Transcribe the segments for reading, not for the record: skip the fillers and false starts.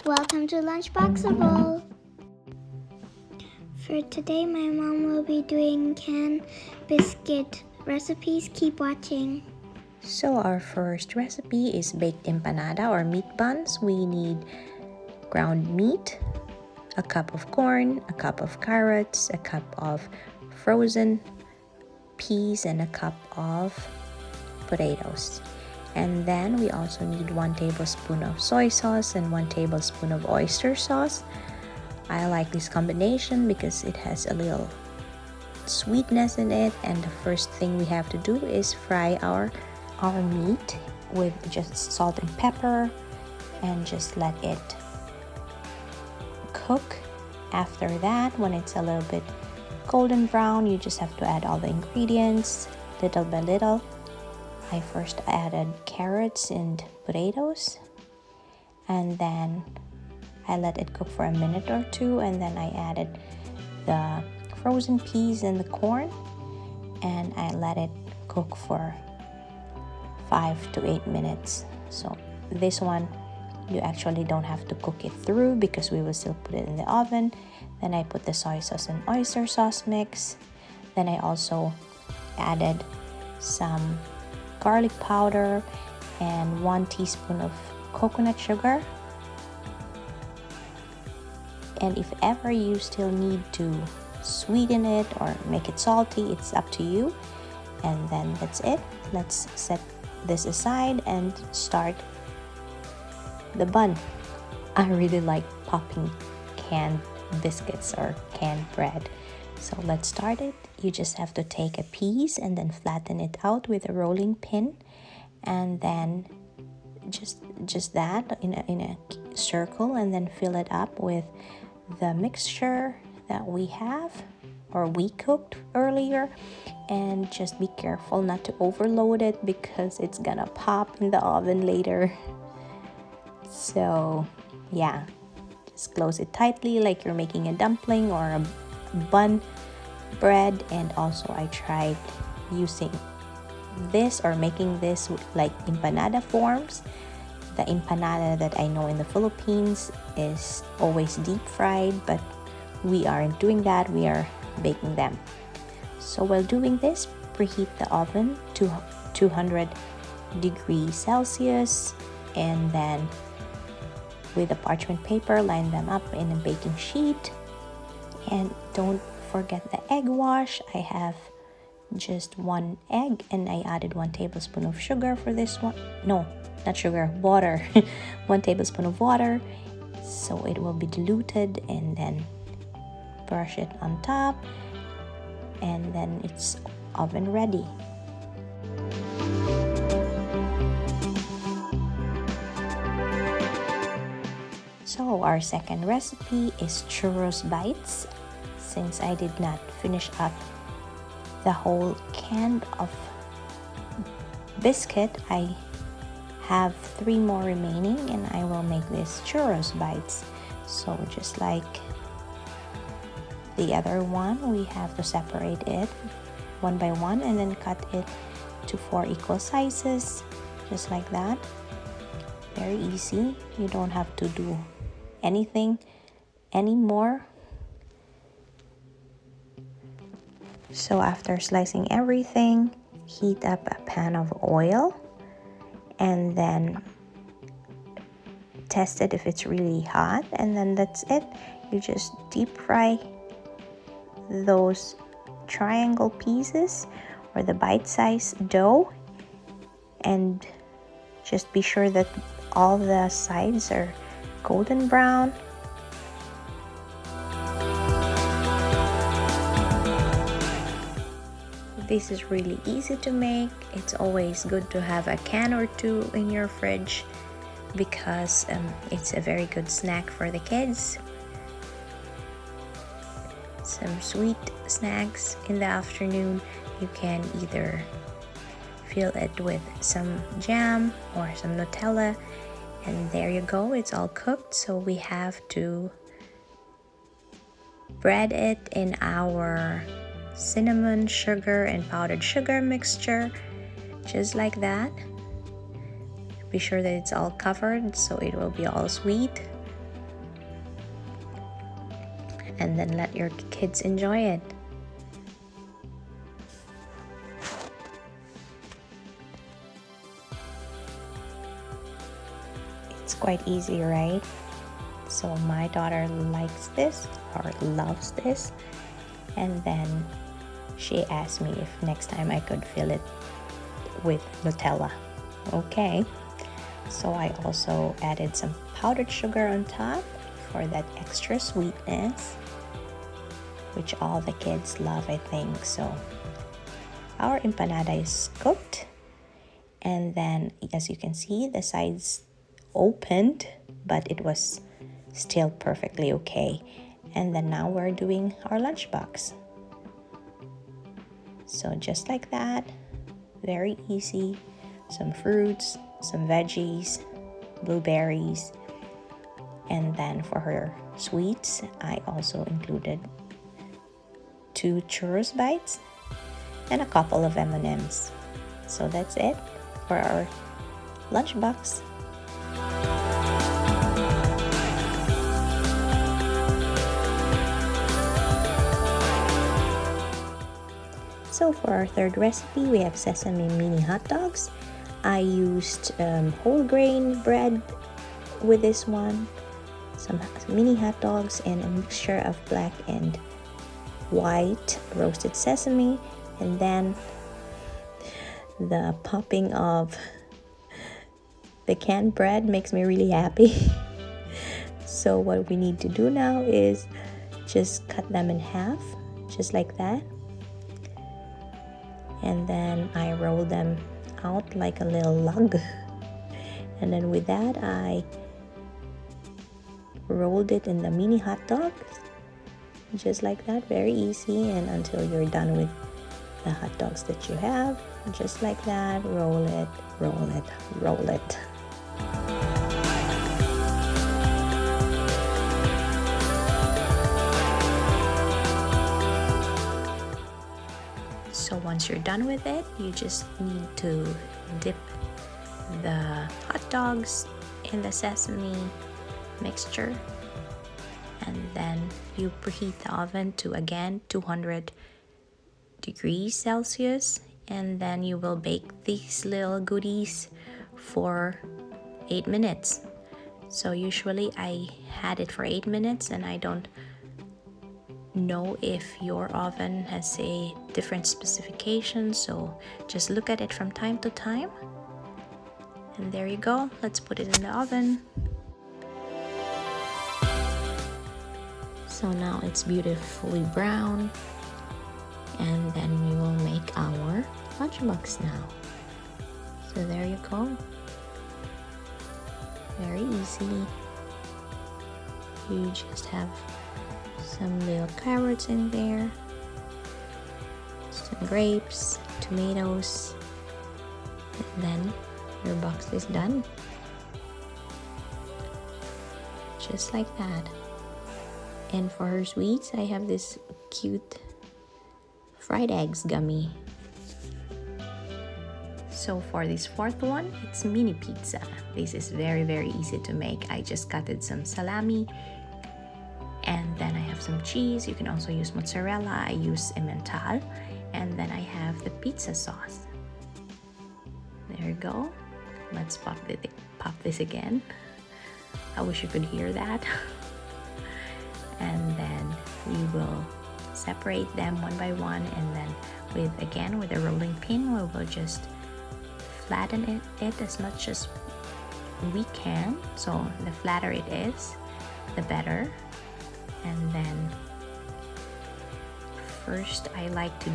Welcome to Lunchboxable. For today, my mom will be doing canned biscuit recipes. Keep watching. So our first recipe is baked empanada or meat buns. We need ground meat, a cup of corn, a cup of carrots, a cup of frozen peas, and a cup of potatoes. And then we also need 1 tablespoon of soy sauce and 1 tablespoon of oyster sauce. I like this combination because it has a little sweetness in it. And the first thing we have to do is fry our meat with just salt and pepper and just let it cook. After that, when it's a little bit golden brown, you just have to add all the ingredients little by little. I first added carrots and potatoes, and then I let it cook for a minute or two, and then I added the frozen peas and the corn, and I let it cook for 5 to 8 minutes. So this one you actually don't have to cook it through because we will still put it in the oven. Then I put the soy sauce and oyster sauce mix. Then I also added some garlic powder and 1 teaspoon of coconut sugar. And if ever you still need to sweeten it or make it salty, it's up to you. And then that's it. Let's set this aside and start the bun. I really like popping canned biscuits or canned bread. So let's start it. You just have to take a piece and then flatten it out with a rolling pin, and then just that in a circle, and then fill it up with the mixture that we have or we cooked earlier. And just be careful not to overload it because it's gonna pop in the oven later. So yeah, just close it tightly like you're making a dumpling or a bun bread. And also I tried using this or making this like empanada forms. The empanada that I know in the Philippines is always deep fried, but we aren't doing that. We are baking them. So while doing this, preheat the oven to 200 degrees Celsius, and then with a parchment paper, line them up in a baking sheet. And don't forget the egg wash. I have just 1 egg, and I added 1 tablespoon of sugar for this one. No, not sugar, water. 1 tablespoon of water, so it will be diluted, and then brush it on top, and then it's oven ready. So our second recipe is churros bites. Since I did not finish up the whole can of biscuit, I have 3 more remaining, and I will make this churros bites. So just like the other one, we have to separate it one by one and then cut it to 4 equal sizes, just like that. Very easy. You don't have to do anything anymore. So after slicing everything, heat up a pan of oil and then test it if it's really hot, and then that's it. You just deep fry those triangle pieces or the bite-sized dough, and just be sure that all the sides are golden brown. This is really easy to make. It's always good to have a can or 2 in your fridge because it's a very good snack for the kids. Some sweet snacks in the afternoon. You can either fill it with some jam or some Nutella, and there you go, it's all cooked. So we have to bread it in our cinnamon, sugar, and powdered sugar mixture, just like that. Be sure that it's all covered so it will be all sweet. and then let your kids enjoy it. It's quite easy, right? So my daughter likes this or loves this, and then she asked me if next time I could fill it with Nutella. Okay, so I also added some powdered sugar on top for that extra sweetness, which all the kids love, I think. So our empanada is cooked, and then as you can see, the sides opened, but it was still perfectly okay. And then now we're doing our lunchbox. So just like that, very easy. Some fruits, some veggies, blueberries, and then for her sweets, I also included 2 churros bites and a couple of M&Ms. So that's it for our lunchbox. So for our third recipe, we have sesame mini hot dogs. I used whole grain bread with this one, some mini hot dogs, and a mixture of black and white roasted sesame, and then the popping of the canned bread makes me really happy. So what we need to do now is just cut them in half, just like that. And then I roll them out like a little log. And then with that, I rolled it in the mini hot dogs, just like that, very easy. And until you're done with the hot dogs that you have, just like that, roll it, roll it, roll it. So once you're done with it, you just need to dip the hot dogs in the sesame mixture, and then you preheat the oven to, again, 200 degrees Celsius, and then you will bake these little goodies for 8 minutes. So usually I had it for 8 minutes, and I don't know if your oven has a different specification, so just look at it from time to time. And there you go, let's put it in the oven. So now it's beautifully brown, and then we will make our lunchbox now. So there you go, very easy. You just have some little carrots in there, some grapes, tomatoes, and then your box is done. Just like that. And for her sweets, I have this cute fried eggs gummy. So for this fourth one, it's mini pizza. This is very, very easy to make. I just cutted some salami, and then I have some cheese. You can also use mozzarella. I use Emmental, and then I have the pizza sauce. There you go. Let's pop this again. I wish you could hear that. And then we will separate them one by one, and then with a rolling pin, we will just flatten it as much as we can. So the flatter it is, the better. And then first I like to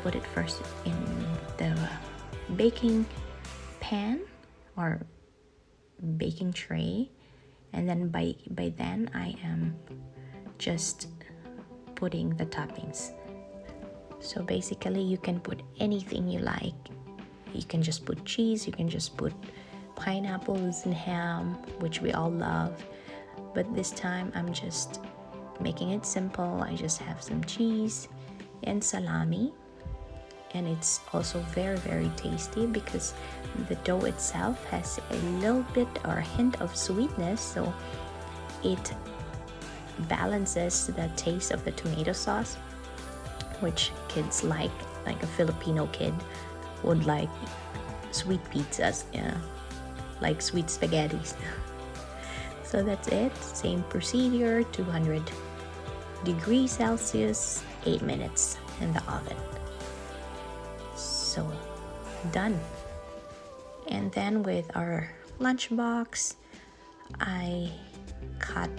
put it first in the baking pan or baking tray, and then by then I am just putting the toppings. So basically you can put anything you like. You can just put cheese, you can just put pineapples and ham, which we all love. But this time I'm just making it simple. I just have some cheese and salami, and it's also very, very tasty because the dough itself has a little bit or a hint of sweetness, so it balances the taste of the tomato sauce, which kids like a Filipino kid would like sweet pizzas, yeah, like sweet spaghettis. So that's it. Same procedure, 200 degrees Celsius, 8 minutes in the oven. So done. And then with our lunchbox, I cut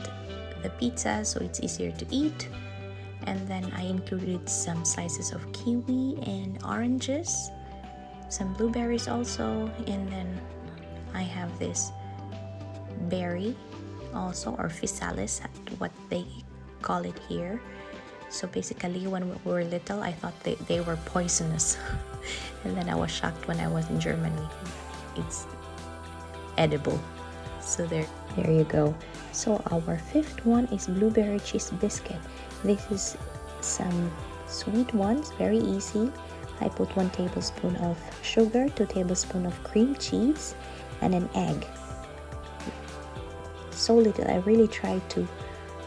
the pizza so it's easier to eat, and then I included some slices of kiwi and oranges, some blueberries also, and then I have this berry also, or physalis, what they call it here. So basically, when we were little, I thought they were poisonous. And then I was shocked when I was in Germany. It's edible. So there you go. So our fifth one is blueberry cheese biscuit. This is some sweet ones, very easy. I put 1 tablespoon of sugar, 2 tablespoons of cream cheese, and an egg. So little. I really tried to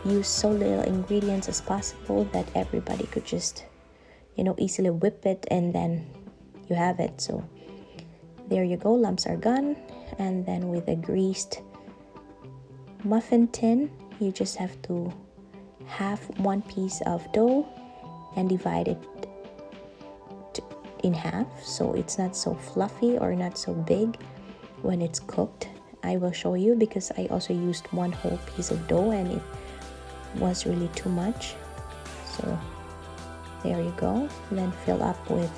use so little ingredients as possible that everybody could just, easily whip it, and then you have it. So there you go, lumps are gone. And then with a greased muffin tin, you just have to have 1 piece of dough and divide it in half, so it's not so fluffy or not so big when it's cooked. I will show you, because I also used 1 whole piece of dough and it was really too much. So there you go. Then fill up with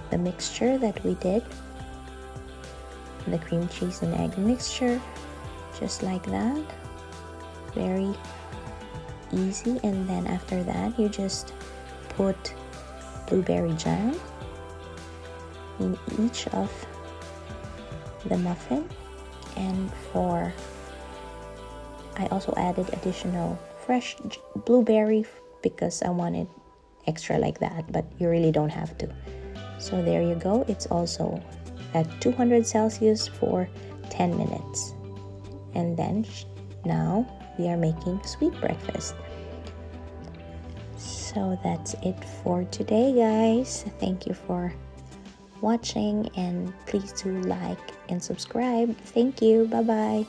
the mixture that we did, the cream cheese and egg mixture, just like that. Very easy. And then after that, you just put blueberry jam in each of the muffin. And I also added additional fresh blueberry because I wanted extra like that, but you really don't have to. So there you go. It's also at 200 Celsius for 10 minutes. And then now we are making sweet breakfast. So that's it for today, guys. Thank you for watching, and please do like and subscribe. Thank you. Bye bye.